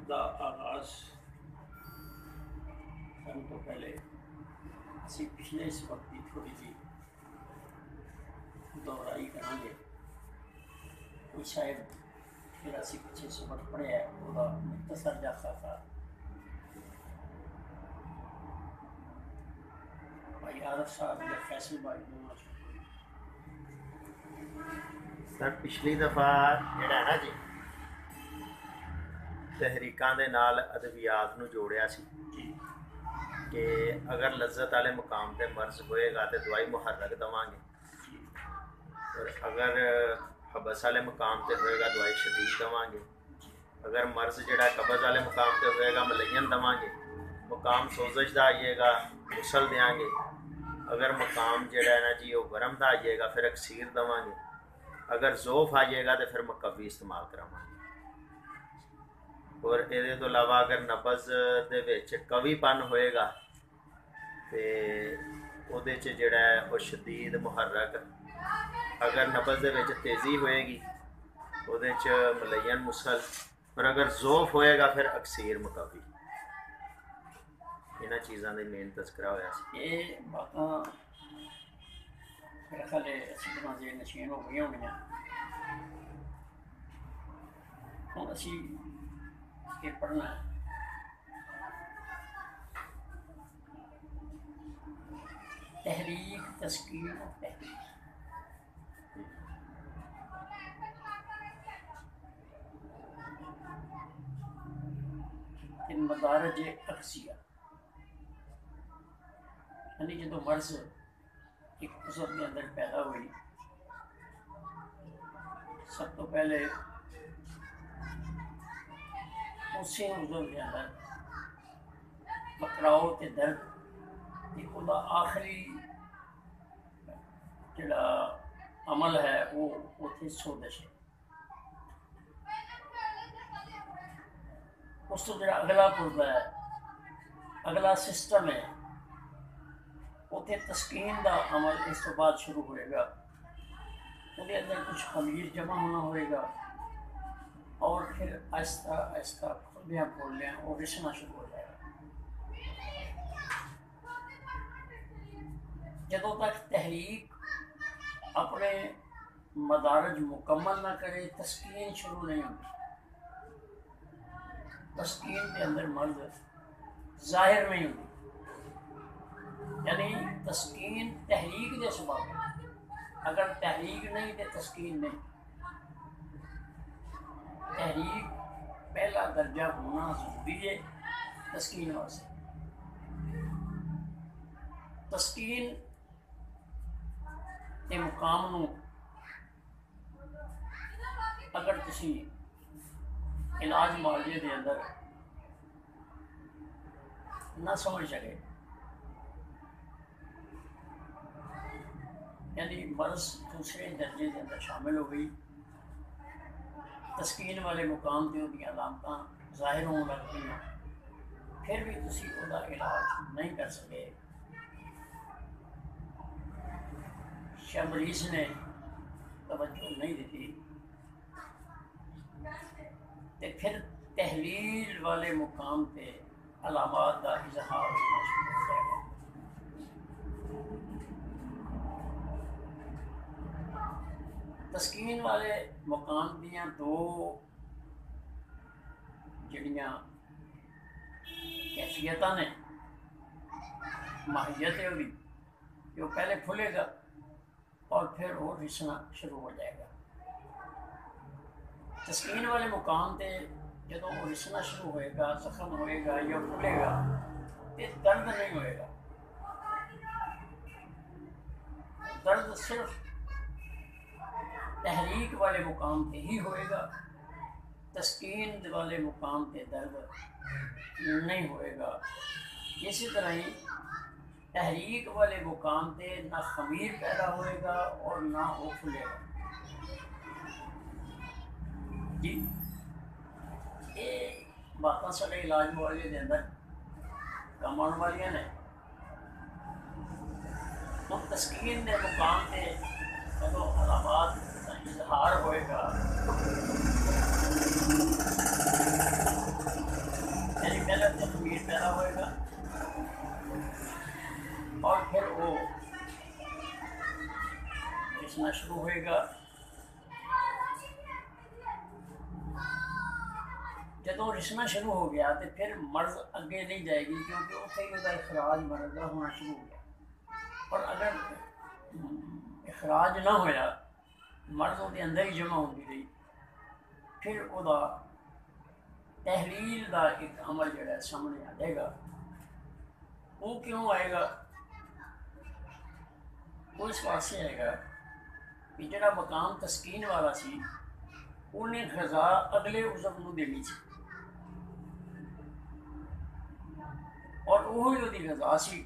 دا آغاز کرنے تو پہلے اسی پچھلے اس وقت کی تھوڑی جی دہرائی کریں گے. کوئی شاید پھر اسی پیچھے سبق پڑھے ہے وہ مختصر جا خاصا بھائی عارف صاحب یا فیصل بھائی دونوں سر پچھلی دفعہ جڑا ہے نا جی تحریکاں دے نال ادبیات نو جوڑیا سی کہ اگر لذت والے مقام تے مرض ہوئے گا تو دوائی محرک دواں گے، اور اگر حبس والے مقام تے ہوئے گا دوائی شدید دواں گے، اگر مرض جڑا قبض والے مقام تے ہوئے گا ملین دواں گے، مقام سوزش دا آئیے گا غسل دیاں گے، اگر مقام جڑا ہے نا جی وہ ورم دا آئیے گا پھر اکسیر دواں گے، اگر ذوف آئیے گا تو پھر مقوی استعمال کراواں گے. اور یہ تو علاوہ اگر نبض دے وچ قوی پن ہوئے گا تو وہ جڑا ہے وہ شدید محرک، اگر نبض دے وچ تیزی ہوئے گی وہ ملین مسل، اور اگر ذوف ہوئے گا پھر اکسیر مقوی. انہاں چیزاں دے مین تذکرہ ہویا سی. یہ باتاں میرا خیال ہے اسی طرح سے نشین ہو گئی ہونی. ہوں اسی یہ پڑھنا ہے تحریک تسکین اور تحریک. مدارج اقصیہ یعنی جدو مرض ایک عضو کے اندر پیدا ہوئی سب تو پہلے اسی عضو کے اندر پکڑاؤ تے درد وہ آخری جڑا عمل ہے وہ اتنے سوزش ہے. اس تو جڑا اگلا پردہ ہے اگلا سسٹم ہے اتنے تسکین دا عمل اس تو بعد شروع ہوئے گا. وہ اندر کچھ خمیر جمع ہونا ہوئے گا اور پھر آہستہ آہستہ کھلیاں کھولیاں اور رسنا شروع ہو جائے گا. جدوں تک تحریک اپنے مدارج مکمل نہ کرے تسکین شروع نہیں ہوتی. تسکین کے اندر مرض ظاہر نہیں ہوتی، یعنی تسکین تحریک کے سبب ہے. اگر تحریک نہیں تو تسکین نہیں. تحریک پہلا درجہ ہونا ضروری ہے تسکین واسطے. تسکین کے مقام نو اگر کسی علاج معالجے دے اندر نہ سمجھ سکے، یعنی مرض دوسرے درجے کے اندر شامل ہو گئی، تسکین والے مقام تے وہ علامتاں ظاہر ہونے لگ پئی، پھر بھی تسی وہ علاج نہیں کر سکے، شاہ مریض نے توجہ نہیں دیتی، تے پھر تحلیل والے مقام پہ علامات کا اظہار ہونا شروع ہو جائے گا. تسکین والے مقام دیاں دو جڑیاں کیفیتاں نے ماہیت ہے ہوگی کہ وہ پہلے کھلے گا اور پھر وہ رسنا شروع ہو جائے گا. تسکین والے مقام تے جدوں وہ رسنا شروع ہوئے گا، زخم ہوئے گا یا کھلے گا تو درد نہیں ہوئے گا. درد صرف تحریک والے مقام پہ ہی ہوئے گا، تسکین والے مقام پہ درد نہیں ہوئے گا. اسی طرح ہی تحریک والے مقام پہ نہ خمیر پیدا ہوئے گا اور نہ وہ کھلے گا. جی یہ باتاں سارے علاج معالجے کے اندر کم آنے والی نے. ہم تسکین کے مقام پہ جب علامات کا اظہار ہوئے گا رسنا شروع ہوئے گا. جدوں رسنا شروع ہو گیا تو پھر مرض اگے نہیں جائے گی کیونکہ اتنے ہی وہ اخراج مرض کا ہونا شروع ہو گیا. اور اگر اخراج نہ ہوا مرض وہ اندر ہی جمع ہوتی رہی پھر وہ تحلیل کا ایک عمل جڑا ہے سامنے آ جائے گا. وہ کیوں آئے گا؟ وہ اس واسطے آئے گا کہ جڑا مقام تسکین والا سی انہیں غذا اگلے عضو نو دینی سی اور وہی وہ غذا سی.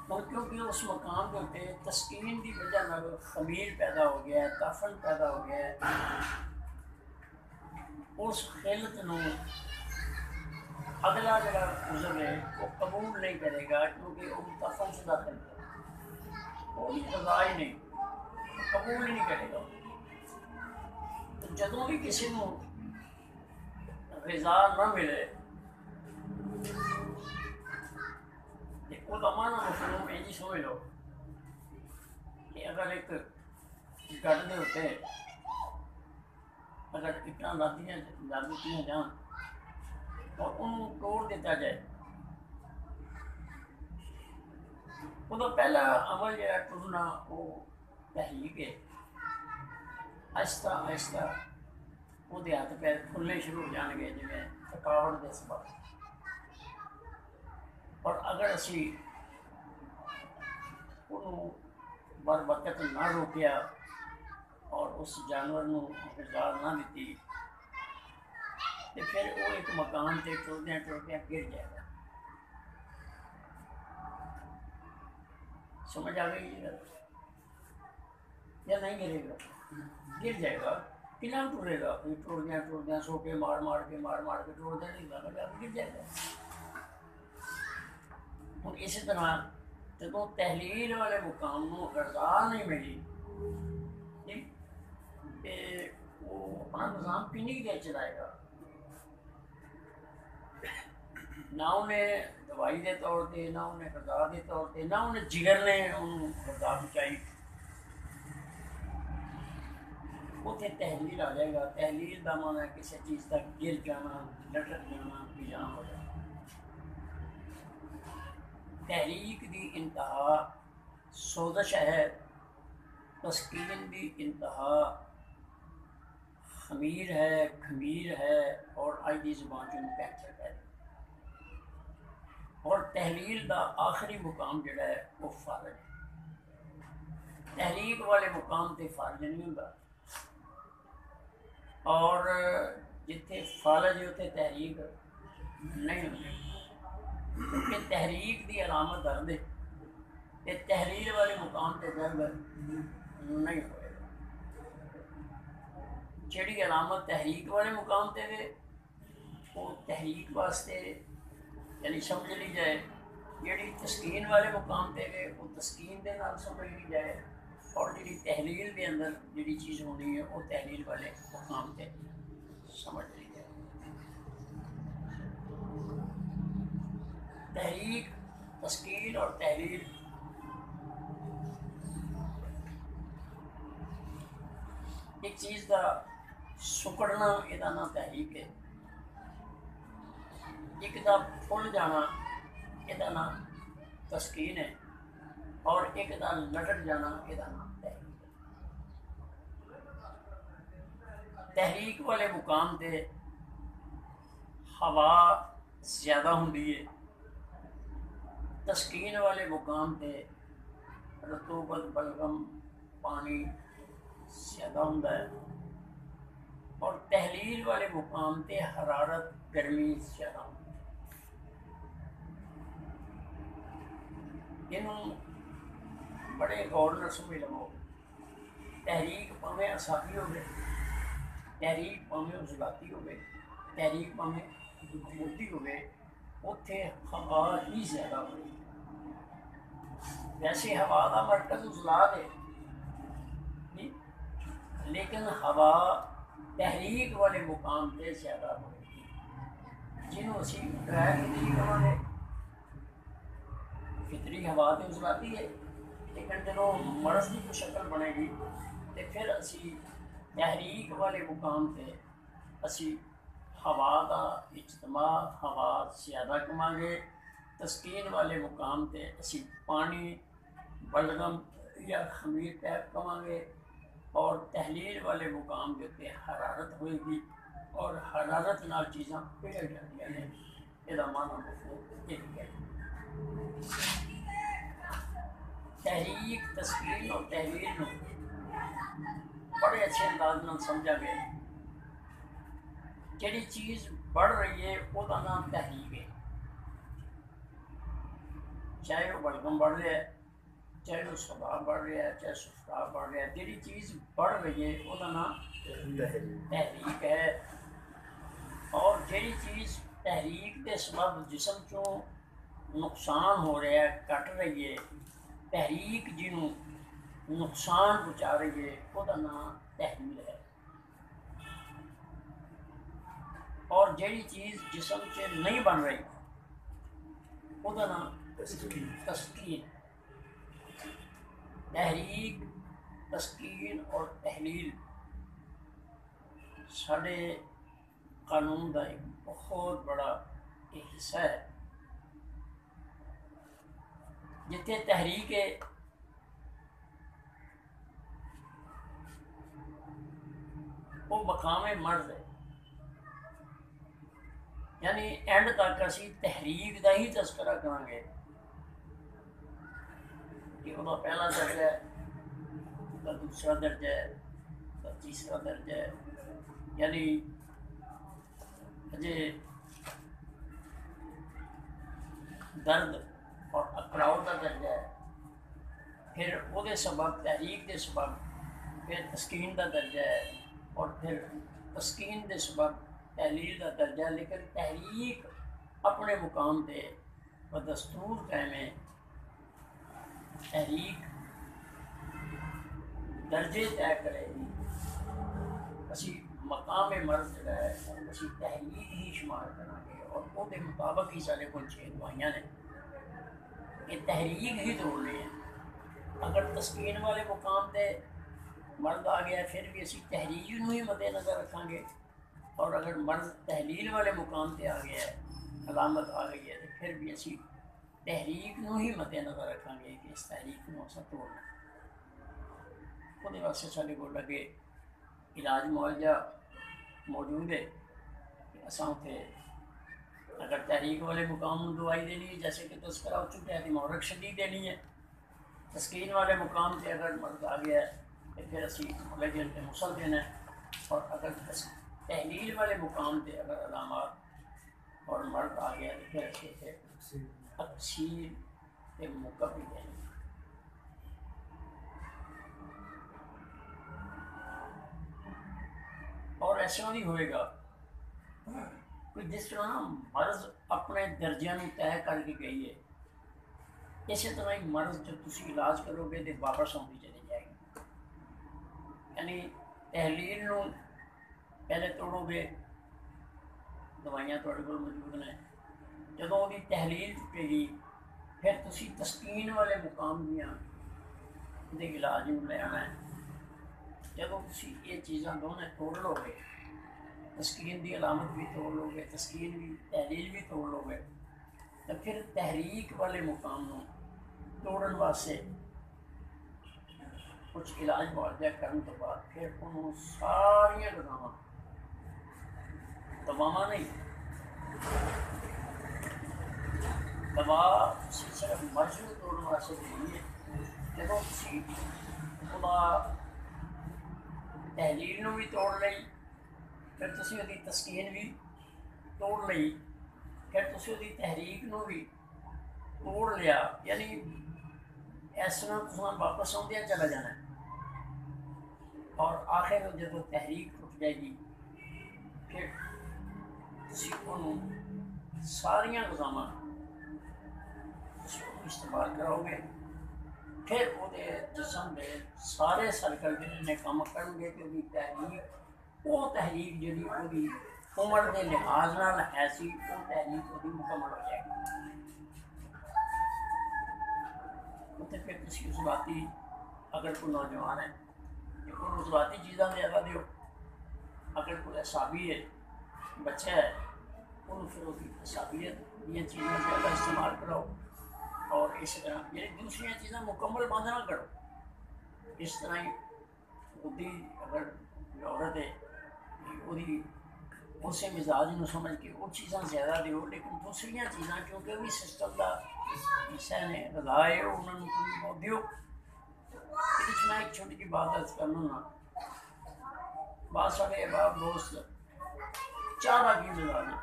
اور کیونکہ اس مقام کے اتنے تسکین کی وجہ نال خمیر پیدا ہو گیا ہے، تافن پیدا ہو گیا ہے، اس خلت نو اگلا جڑا عضو ہے وہ قبول نہیں کرے گا کیونکہ وہ تافن شدہ خلت ہے، وہ بھی غذا ہی نہیں قبول ہی نہیں کرے گا. تو جدوں بھی کسی کو غذا نہ ملے وہ مانا مفہوم یہ سمجھ لو کہ اگر ایک گڑ کے اتنے اگر اٹان لگ دیتی جان اور انہوں توڑ دیتا جائے وہ پہلا عمل جو ہے ٹرنا وہ تحریک ہے. آہستہ آہستہ وہ ہاتھ پیر کھلنے شروع ہو جان گے جی تھکاوٹ کے سبب. اور اگر اسی انہوں بر وقت نہ روکیا اور اس جانور نو غذا نہ دیتی تو پھر وہ ایک مقام سے ٹردیاں ٹردیاں گر جائے گا. سمجھ آ گئی یا نہیں گرے گا؟ گر جائے گا. کتنا ٹرے گا؟ ٹردیاں ٹردیاں سو کے مار مار کے ٹردیا نہیں گا گر جائے گا. ہوں اسی طرح جب تحلیل والے مقام کو غذا نہیں ملی تو وہ اپنا نظام کتنی دیر چلائے گا؟ نہ انہیں دوائی کے طور پہ، نہ انہیں غذا کے طور پہ، نہ انہیں جگر نے انہوں غذا پہنچائی. اتنے تحلیل آ جائے گا. تحلیل کا مانا ہے کسی چیز تک گر جانا، لٹک جانا، بیجان ہو جانا. تحریک دی انتہا سوزش ہے، تسکین دی انتہا خمیر ہے، خمیر ہے اور آج دی زبان جو کینسر ہے. اور تحلیل دا آخری مقام جڑا ہے وہ فارج ہے. تحریک والے مقام تے فارج نہیں ہوتا اور جتنے فالج ہوتے تحریک نہیں ہوتی کیونکہ تحریک دی علامت درد ہے کہ تحریر والے مقام تے درد نہیں ہوئے گا. جیڑی علامت تحریک والے مقام تے دے وہ تحریک واسطے یعنی سمجھ لی جائے، جیڑی تسکین والے مقام تے دے وہ تسکین دے نال سمجھ لی جائے، اور جیڑی تحلیل کے اندر جیڑی چیز ہونی ہے وہ تحلیل والے مقام تے سمجھ لی جائے. تحریک، تسکین اور تحلیل ایک چیز کا سکڑنا یہ نام تحریک ہے، ایک کا پھول جانا یہ نام تسکین ہے، اور ایک کا لٹک جانا یہ نام تحریک ہے. تحریک والے مقام تے ہوا زیادہ ہوندی ہے، تسکین والے مقام تے رطوبت بلغم پانی زیادہ ہوتا ہے، اور تحلیل والے مقام تے حرارت گرمی زیادہ ہوتی ہے. انہوں بڑے غور نہ سمجھ لو. تحریک پاویں اصابی ہوگی، تحریک پاویں عضلاتی ہوگی، تحریک پاویں حکومتی ہوگی، اتنے ہوا ہی زیادہ ہوئی. ویسے ہوا کا مرکز عضلات ہے لیکن ہوا تحریک والے مقام پہ زیادہ ہوئے گی جنہوں اسی ڈرائیو نہیں کہاں گے. فطری ہوا تو ازلاتی ہے، لیکن جب مرض کی کوئی شکل بنے گی تو پھر اسی تحریک والے مقام سے اسی ہوا کا اجتماع، ہوا زیادہ کما گے، تسکین والے مقام سے اسی پانی بلغم یا خمیر ٹیپ کما گے، اور تحلیل والے مقام جو کہ حرارت ہوئے گی، اور حرارت نال چیزاں پگھل جاندیاں نے، یہ معنی مفہوم یہ بھی ہے۔ تحریک، تسکین اور تحلیل نو بڑے اچھے انداز میں سمجھا گیا۔ جڑی چیز بڑھ رہی ہے وہ دا نام تحریک ہے، چاہے وہ بلغم بڑھ رہا ہے، چاہے وہ صدا بڑھ رہا ہے، چاہے سفرا بڑھ رہا ہے، جڑی چیز بڑھ رہی ہے وہ دا نام تحریک ہے۔ اور جڑی چیز تحریک کے سبب جسم چوں نقصان ہو رہا ہے، کٹ رہی ہے، تحریک جنوں نقصان پہنچا رہی ہے وہ دا نام تحلیل ہے۔ اور جڑی چیز جسم سے نہیں بن رہی وہ دا نام تسکین۔ تحریک، تسکین اور تحلیل سارے قانون کا ایک بہت بڑا ایک حصہ ہے۔ جتنے تحریک ہے وہ مقام مرض ہے، یعنی اینڈ تک اسی تحریک کا ہی تذکرہ کریں گے کہ وہ پہلا درجہ ہے، اس کا دوسرا درجہ ہے، اس کا تیسرا درجہ ہے، یعنی اجے درد اور اکڑاؤ کا درجہ ہے، پھر وہ سبب تحریک کے سبب پھر تسکین کا درجہ ہے، اور پھر تسکین کے سبب تحلیل کا درجہ ہے۔ لیکن تحریک اپنے مقام پہ بدستور قائم ہے، تحریک درجے طے کرے گی، اسی مقام مرض جڑا ہے اسی تحریک ہی شمار کریں گے، اور وہ دے مطابق ہی سارے کچھ 6 دوائیاں نے کہ تحریک ہی توڑنی ہے۔ اگر تسکین والے مقام پہ مرض آ گیا ہے پھر بھی اسی تحریک نو ہی مد نظر رکھیں گے، اور اگر مرض تحلیل والے مقام پہ آ گیا ہے، علامت آ گئی ہے، تو پھر بھی اسی تحریک نو ہی مد نظر رکھیں گے کہ اس تحریک نو اسا توڑنا ہے۔ وہ واسطے سارے کو لگے علاج معالجہ موجود ہے کہ اساں اتنے اگر تحریک والے مقام میں دوائی دینی ہے، جیسے کہ تذکرہ ہو چکا ہے، محرک شدید دینی ہے۔ تسکین والے مقام سے اگر مرض آ گیا ہے تو پھر اسی ملجن پہ مسل دینا ہے، اور اگر تحلیل والے مقام سے اگر علامات اور مرض آ گیا تو پھر اسی سے اکسیر کے مقابل دینا ہے۔ اور ایسا نہیں ہوئے گا کہ جس طرح مرض اپنے درجے میں طے کر کے گئی ہے، اسی طرح ہی مرض جب تسی علاج کرو گے تو واپس آتی چلی جائے گی۔ یعنی تحلیل نو پہلے توڑو گے، دوائیاں تھوڑے کو موجود ہیں، جب وہ تحلیل ٹوٹے گی پھر تسی تسکین والے مقام دیا دے علاج میں لے آنا ہے۔ جب تسی یہ چیزاں دونوں توڑ لو گے، تسکین دی علامت بھی توڑ لو گے، تسکین بھی تحلیل بھی توڑ لو گے، تو پھر تحریک والے مقام نو توڑن واسطے کچھ علاج معالجہ کرنے کے بعد پھر انہوں ساریاں دواواں نہیں، دوا صرف مرض کو توڑنے واسطے نہیں ہے۔ جب کسی خدا تحلیل نو بھی توڑ لئی، پھر تسی وہ تسکین بھی توڑ لئی، پھر تسی وہ تحریک نو بھی توڑ لیا، یعنی اس طرح تساں واپس آدھے چلا جانا ہے، اور آخر جب تحریک ٹوٹ جائے گی پھر تسی انہوں ساریاں غذاواں استعمال کرو گے، پھر وہ جسم کے سارے سرکل جنہیں کام کریں گے کہ تحریک وہ تحریک جی وہ عمر کے لحاظ نال ہے سی وہ تحریک وہ مکمل ہو جائے گی۔ اتنے پھر تھی اس ذاتی اگر کوئی نوجوان ہے ان اس ذاتی چیزاں زیادہ دیو، اگر کوئی اعصابی ہے بچہ ہے انہوں پھر وہ اعصابیت یہ چیزیں زیادہ استعمال کرو، اور اس طرح یعنی دوسری چیزیں مکمل بند نہ کرو. اس طرح ہی خودی اگر عورت ہے وہی اسے مزاج میں سمجھ کے وہ چیزاں زیادہ دیو، لیکن دوسری چیزاں کیونکہ بھی سسٹم کا حصہ نے غذا ہے انہوں نے دیو. یہ میں ایک چھوٹی جی بات عرض کرنا نا، بعض سارے احباب دوست چاہ کا کی مزاج ہے،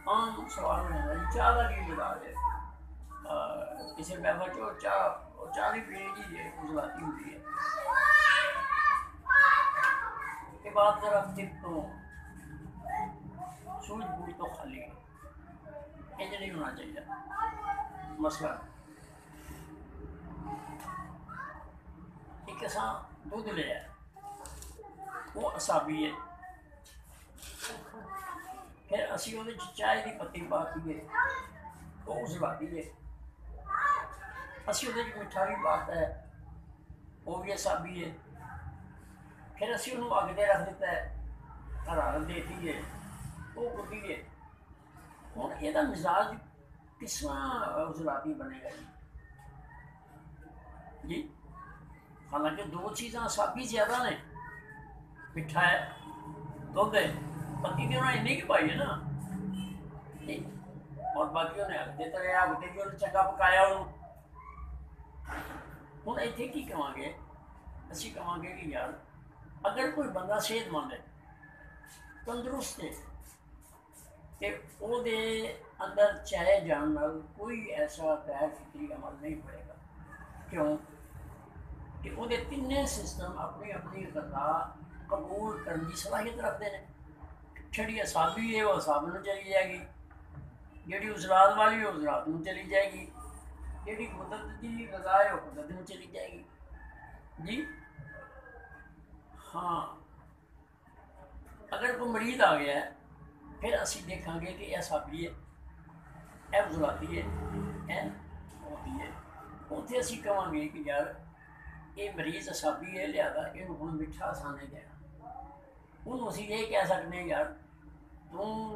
عام سوال میں ہے چاہ کا کی مزاج ہے، کسی محفل چ چاہ نہیں پینی جی ہے گزراتی ہوتی ہے کے بعد ذرا دل تو سوجھ بوجھ تو خالی ہے، انج نہیں ہونا چاہیے. مسئلہ ایک ایسا دودھ لیا وہ اصابی ہے، پھر اسی وہ چائے کی پتی پا دیے وہ ازلاتی ہے، اسی وہ میٹھا بھی پاتا ہے وہ بھی اصابی ہے، پھر اسی انہوں اگ دے رکھ دیتا ہے حرارت دیتی ہے وہ گدی ہے. ہوں یہ مزاج کس طرح ازلاتی بنے گا جی؟ حالانکہ دو چیزاں اصابی زیادہ نے، میٹھا ہے دودھ ہے، پتی بھی انہوں نے نہیں پائی ہے نا، اور باقی انہیں اگ دیتا رہا، اگ دے کے انہیں چنگا پکایا انہوں. ہوں اتنے کی کہاں گے اسی کہاں گے کہ یار اگر کوئی بندہ صحت مند ہے تندرست ہے کہ وہ دے اندر چاہے جان نال کوئی ایسا غیر فطری عمل نہیں پڑے گا. کیوں کہ وہ دے تینے سسٹم اپنی اپنی غذا قبول کرنے کی صلاحیت رکھتے ہیں. چھڑی اصابی ہے وہ اصاب میں چلی جائے گی، جیڑی عضلات والی ہے عضلات میں چلی جائے گی، جیڑی قدرت کی غذا ہے وہ قدرت میں چلی جائے گی جی. ہاں اگر کوئی مریض آ گیا ہے پھر اسی دیکھیں گے کہ یہ اصابی ہے یہ عضلاتی ہے یہ ہوتی ہے. اتنے اسی کہیں گے کہ یار یہ مریض اصابی ہے لہذا یہ ہوں میٹھا آسان نہیں دینا. انہوں اسی یہ کہہ سکتے ہیں یار تم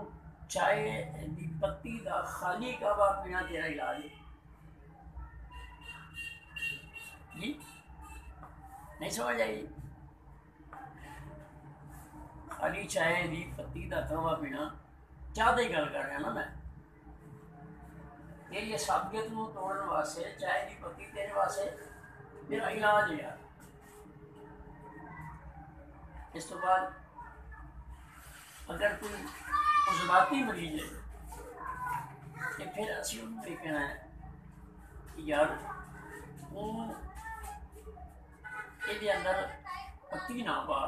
چائے دی پتی کا خالی کعبہ پینا تیرا علاج ہے جی. نہیں سمجھ آئی؟ خالی چائے دی پتی کا کعبہ پینا چاہ دی گل کر رہا نا میں، تیری اصابیت کو توڑنے واسطے چائے دی پتی تیرے واسطے میرا علاج ہے یار. اس تو بعد اگر کوئی عضلاتی مریض ہے تو پھر اسی انہوں نے کہنا ہے کہ یار یہ اندر پتی نہ پا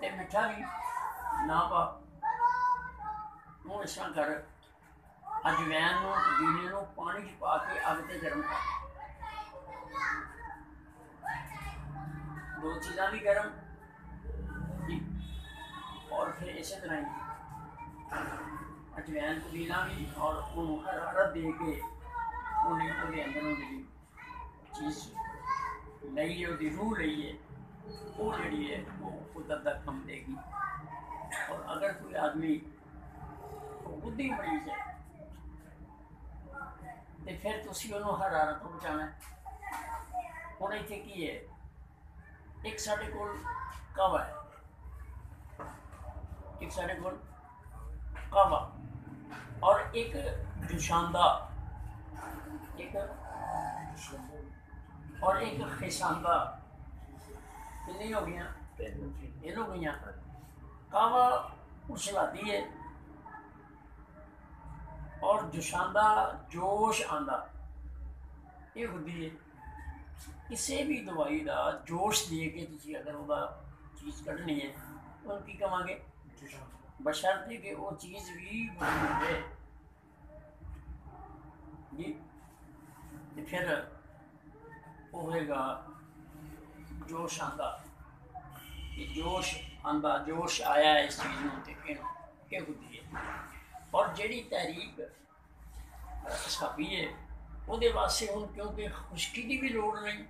تے میٹھا بھی نہ پا، وہ اس طرح کر اجوین نو پودینے نو پانی چ پا کے اگ تے گرم کر، دو چیزاں بھی گرم جی، اور پھر اسی طرح ہی اجوین پودینہ بھی اور انہوں حرارت دے کے انہیں وہ اندر انہیں چیز لئیے وہ روح لئیے وہ جڑی ہے وہ قدرت کا کم دے گی. اور اگر کوئی آدمی بدھی مریض ہے تو پھر تسی انہوں حرارت کو بچانا ہے. ہوں اتنے کی ہے ایک سارے کول کعوہ ہے، ایک سارے کول کعوہ اور ایک جوشاندہ ایک اور ایک خیساندہ، کتنی ہو گیا؟ تین ہو گئی. کعوہ اچھلاتی ہے اور جوشاندہ جوش آندہ یہ ہوتی ہے. کسی بھی دوائی کا جوش دے کے تھی اگر وہ چیز کھڑنی ہے تو کی کہیں گے بشرطے کہ وہ چیز بھی موجود ہے جی. پھر وہ ہوئے گا جوش آندہ، یہ جوش آندہ جوش آیا ہے اس چیز میں کہ ہوتی ہے. اور جیڑی تحریک ਅਸਾਬੀ ਹੈ ਉਹਦੇ ਵਾਸਤੇ ਹੁਣ ਕਿਉਂਕਿ ਖੁਸ਼ਕੀ ਦੀ ਵੀ ਲੋੜ ਨਹੀਂ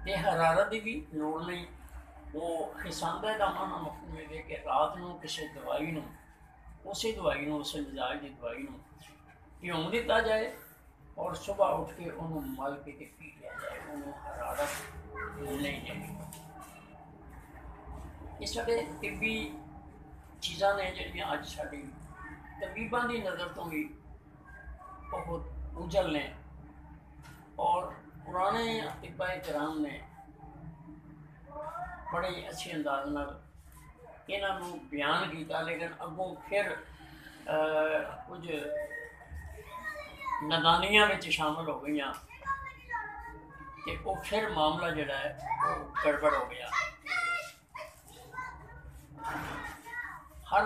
ਤੇ ਹਰਾਰਤ ਦੀ ਵੀ ਲੋੜ ਨਹੀਂ। ਉਹ ਖਿਸਾਂਦਾ ਦਾ ਮਾਨਾ ਮਫਹੂਮ ਹੈ ਕਿ ਰਾਤ ਨੂੰ ਕਿਸੇ ਦਵਾਈ ਨੂੰ ਉਸੇ ਦਵਾਈ ਨੂੰ ਉਸੇ ਮਿਜ਼ਾਜ ਦੀ ਦਵਾਈ ਨੂੰ ਭਿਉਂ ਦਿੱਤਾ ਜਾਏ ਔਰ ਸੁਬਾਹ ਉੱਠ ਕੇ ਉਹਨੂੰ ਮਲ ਕੇ ਤੇ ਪੀ ਲਿਆ ਜਾਏ, ਉਹਨੂੰ ਹਰਾਰਤ ਨਹੀਂ ਜਾਏਗੀ। ਇਹ ਸਾਡੇ ਤਿੱਬੀ ਚੀਜ਼ਾਂ ਨੇ ਜਿਹੜੀਆਂ ਅੱਜ ਸਾਡੀ ਤਬੀਬਾਂ ਦੀ ਨਜ਼ਰ ਤੋਂ ਵੀ ਬਹੁਤ ਉਜਲ ਨੇ ਔਰ ਪੁਰਾਣੇ ਅਤਿਬਾ ਕਿਰਾਮ ਨੇ ਬੜੇ ਅੱਛੇ ਅੰਦਾਜ਼ ਨਾਲ ਇਹਨਾਂ ਨੂੰ ਬਿਆਨ ਕੀਤਾ। ਲੇਕਿਨ ਅੱਗੋਂ ਫਿਰ ਕੁਝ ਨਦਾਨੀਆਂ ਵਿੱਚ ਸ਼ਾਮਲ ਹੋ ਗਈਆਂ ਤੇ ਉਹ ਫਿਰ ਮਾਮਲਾ ਜਿਹੜਾ ਹੈ ਉਹ ਗੜਬੜ ਹੋ ਗਿਆ। ਹਰ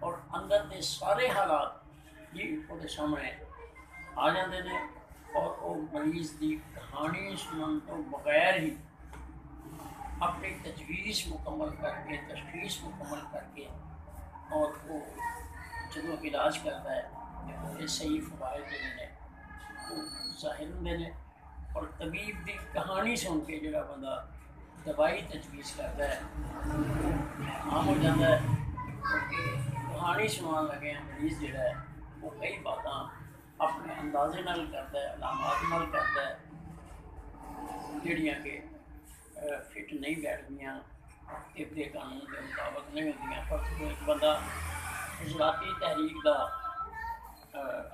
اور اندر دے سارے حالات جی وہ سامنے آ جاتے ہیں اور وہ مریض کی کہانی سنن تو بغیر ہی اپنی تجویز مکمل کر کے تشخیص مکمل کر کے اور وہ جدوں علاج کرتا ہے تو صحیح فوائد جڑے نے وہ ظاہر ہوندے نے اور طبیب کی کہانی سن کے جڑا بندہ دوائی تجویز کرتا ہے عام ہو جاتا ہے کیونکہ کہانی سنان لگے ہیں مریض جڑا ہے وہ کئی باتاں اپنے اندازے نال کرتا ہے علامات نال کرتا ہے جڑیاں کہ فٹ نہیں بیٹھدیاں طب قانون کے مطابق نہیں ہوندیاں پر ایک بندہ عضلاتی تحریک دا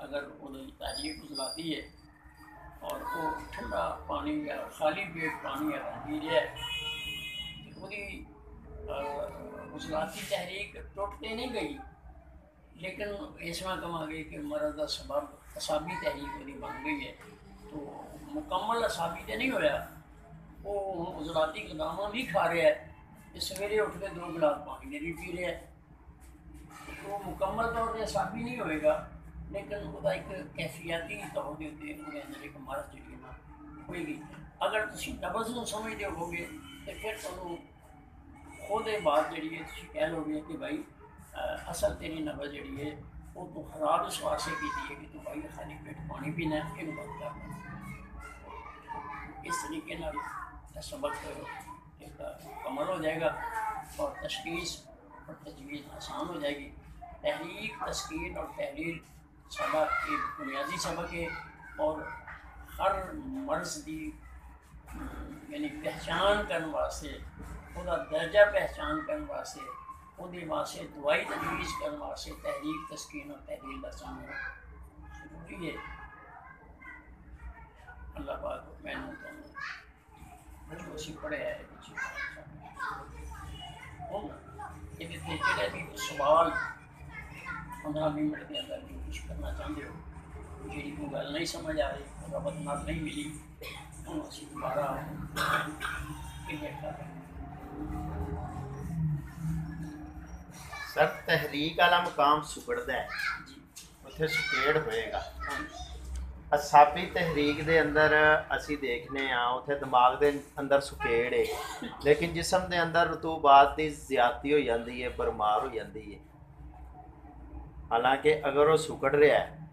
اگر وہ تحریک عضلاتی ہے اور وہ ٹھنڈا پانی یا خالی پیٹ پانی اگر پی رہا ہے تو وہی عضلاتی تحریک ٹوٹتے نہیں گئی لیکن اس میں کہا گئی کہ مرض کا سبب اعصابی تحریک وہی بن گئی ہے تو مکمل اعصابی تو نہیں ہویا وہ عضلاتی غداماں بھی کھا رہا ہے کہ سویرے اٹھ کے 2 گلاس پانی نہیں پی رہا ہے وہ مکمل طور پہ اعصابی نہیں ہوئے گا لیکن وہ ایک کیفیاتی طور کے اتنے وہ اندر ایک مرض جڑی نا ہوئے گی اگر تسی نبض کو سمجھتے ہو گے تو پھر تمہیں خود بات جڑی ہے تسی کہہ لو گے کہ بھائی اصل تیری نبض جڑی ہے وہ تو خراب اس واسطے کی ہے کہ تو بھائی خالی پیٹ پانی پینا ہے یہ بند کرنا اس طریقے نال سبق مکمل ہو جائے گا اور تشخیص اور تجویز آسان ہو جائے گی تحریک تسکین اور تحریر سبق ایک بنیادی سبق ہے اور ہر مرض کی یعنی پہچان کرنے واسطے وہ درجہ پہچان کرنے واسطے وہ واسطے دوائی تجویز کرنے واسطے تحریک تسکین اور تحریر کا سامنا ضروری ہے اللہ پاک میں جو اسی پڑھے ہے یہ جڑے بھی سوال 15 منٹ کے اندر جو کچھ کرنا چاہتے ہو جی کوئی گل نہیں سمجھ آ رہی ربط نال نہیں ملی ہوں اسی دوبارہ کلیئر کر رہے ہیں سر تحریک والا مقام سکڑتا ہے جی اتنے سکیڑ ہوئے گا اعصابی تحریک دے اندر اسی دیکھنے ہاں اتنے دماغ دے اندر سکیڑ ہے لیکن جسم دے اندر رطوبات دی زیادتی ہو جاندی ہے برمار ہو جاندی ہے حالانکہ اگر وہ سکڑ رہا ہے